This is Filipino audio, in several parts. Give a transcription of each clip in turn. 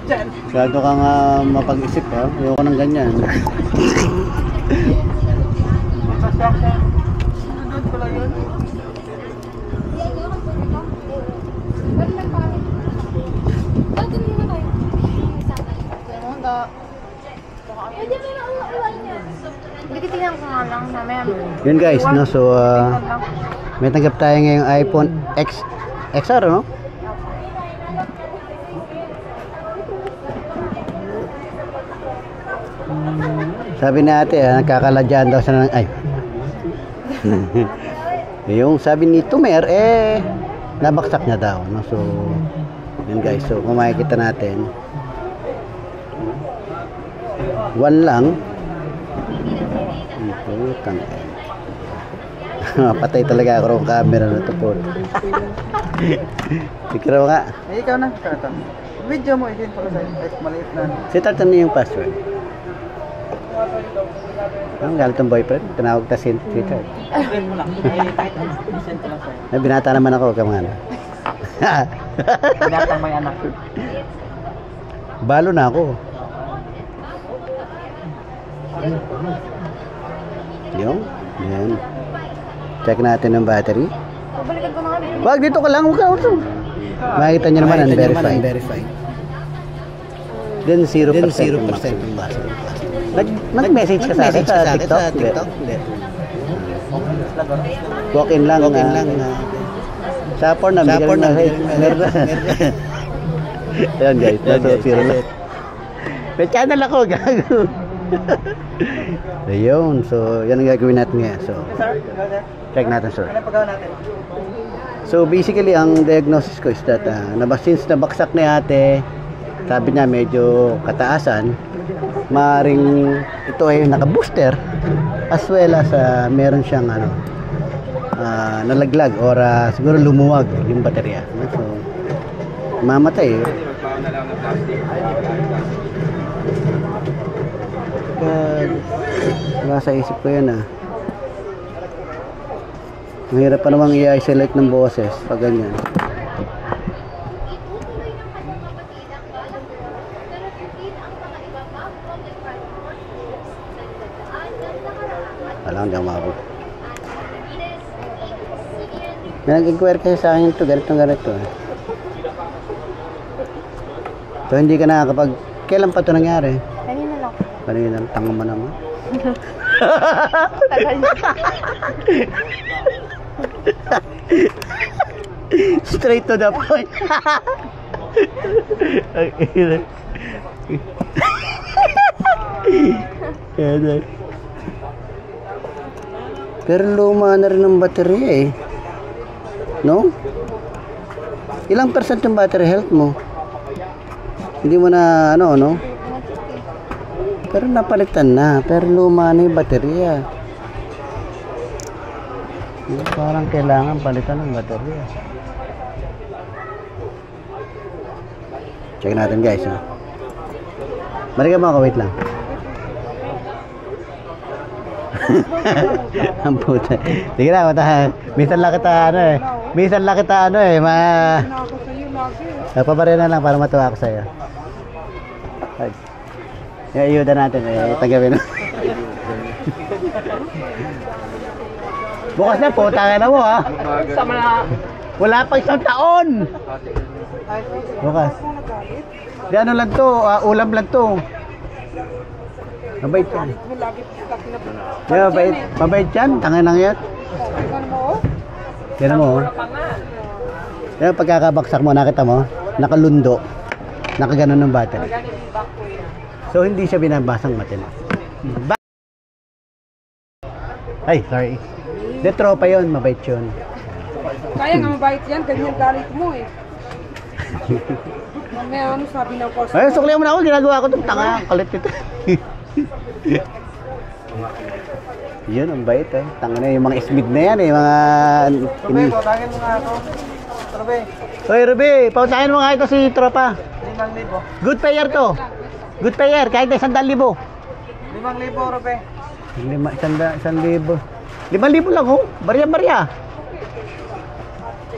Masyado kang mapag-isip ha. Ayoko ng ganyan. Yun guys, no? So may tanggap tayo ngayong iPhone XR, no? Sabi ni ate, nagkakaladyan daw siya ng ay. Yung sabi ni Tumer, nabaksak niya daw, no? So yun guys, so kung makikita natin, one lang. Patay talaga ako ng camera na ito po. Pikira mo nga. Ikaw na, Tartan. Video mo, isin pala sa'yo. Kahit maliit na. Si Tartan niya yung password. Ang galit ng boyfriend. Tinawag ta si Twitter. Friend mo lang. Kahit ano, isin ko lang sa'yo. Binata naman ako, kamana. Binatang may anak. Balo na ako. Yung? Yan. Check natin ang battery. Balikan ko na kami. Wag, dito ka lang. Huwag ka. Makikita nyo naman, unverified. Then 0% yung battery. Nag-message ka sa akin sa TikTok? Hindi. Walk-in lang. Sa porn na. Ayan guys. May channel ako. Gago. Ayun. So, yan ang gagawin natin ngayon. So, check natin, sir. So, basically, ang diagnosis ko is that since nabaksak ni ate, sabi niya medyo kataasan, maaaring ito ay naka-booster as well as meron siyang nalaglag or siguro lumuwag yung baterya. So, mamatay. Wala sa isip ko yan Mahirap pa namang i-isolate ng boses pag ganyan. Wala, hindi ako makapag. May nag-inquire kasi sa akin ito, ganito. So hindi ka nakakapag. Kailan pa ito nangyari? Kanina lang. Kanina lang, tanga mo naman. Straight to the point. Pero luma na rin ang baterya no? Ilang percent yung battery health mo? Hindi mo na no? Pero napalitan na, pero luma na yung baterya. Parang kailangan palitan ng baterya. Check natin guys. Balikan mo ako, wait lang. Ang puta. Sige na, minsan lang kita pabarya na lang para matuwa ako sa'yo. Yung ayuda natin, tagawin. Bukas na po, tanga na mo wala pa isang taon. Bukas. Di ano lang to, ulam lang to. Mabait yan. Mabait yan, tanga nang yan. Yan mo. Yan pagkakabaksak mo, nakita mo, nakalundo, nakaganon ng battery. So hindi siya binabasang matino. Ay, sorry. De tropa yun, mabait yun. Kaya nga mabait yan, ganyan galit mo Mamaya sabi ng course. Ay, suklihan mo na ako, ginagawa ko itong tanga, kalit ito. Yun, ang bait Tanga na yung mga ismid na yan mga... Ruby, pautangin mo nga ako. Ruby. Hoy Ruby, pautangin mo nga ito si tropa. 5,000. Good payer to. Good payer, kahit na 100,000. 5,000, Ruby. 1,000. 5,000 lang barya-barya.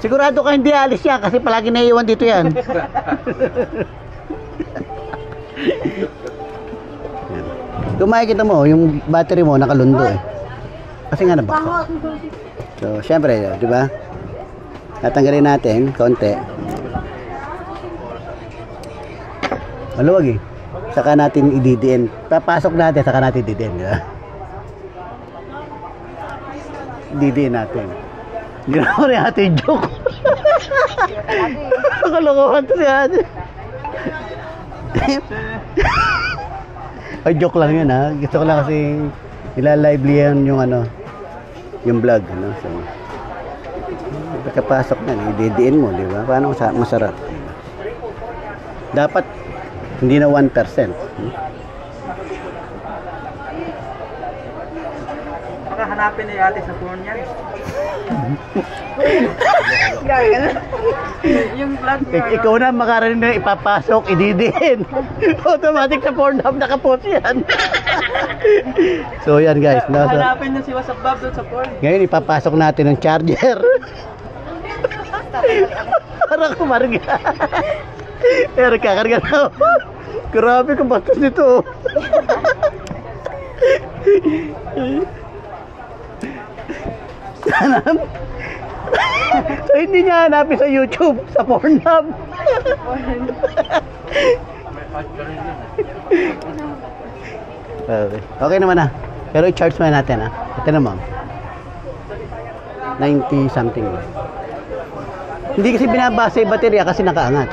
Sigurado ka hindi alis yan kasi palagi naiiwan dito yan. Yan. Kung makikita mo, yung battery mo nakalundo eh. Kasi nga nabaksak. So, syempre, di ba? Tatanggalin natin, konti. Maluwag eh. Saka natin ididiin. Papasok natin, saka natin ididiin. Di ba? Ididiin natin. Ginawa rin ate yung joke. Nakalokohan to si ate. Ay, joke lang yun ha. Gusto ko lang kasi ilalively yan yung ano, yung vlog. Ano? So, pagkapasok na, ididiin mo, di ba? Paano masarap? Dapat hindi na 1%. Baka hanapin ni ate sa phone yan. Yung vlog niya. Ikaw na makarinig na ipapasok, ididiin. Automatic sa Pornhub nakapost yan. So yan guys. Hanapin niyo si WhatsApp Bob doon sa phone. Ngayon ipapasok natin ng charger. Para kumarga. Pero kakarga na. Grabe kung bastos nito. Hanap. So hindi niya hanapin sa YouTube, sa Pornhub. Okay naman na. Pero i-charge mo natin ha. Ito naman. 90 something. Hindi kasi binabasa yung baterya kasi nakaangat.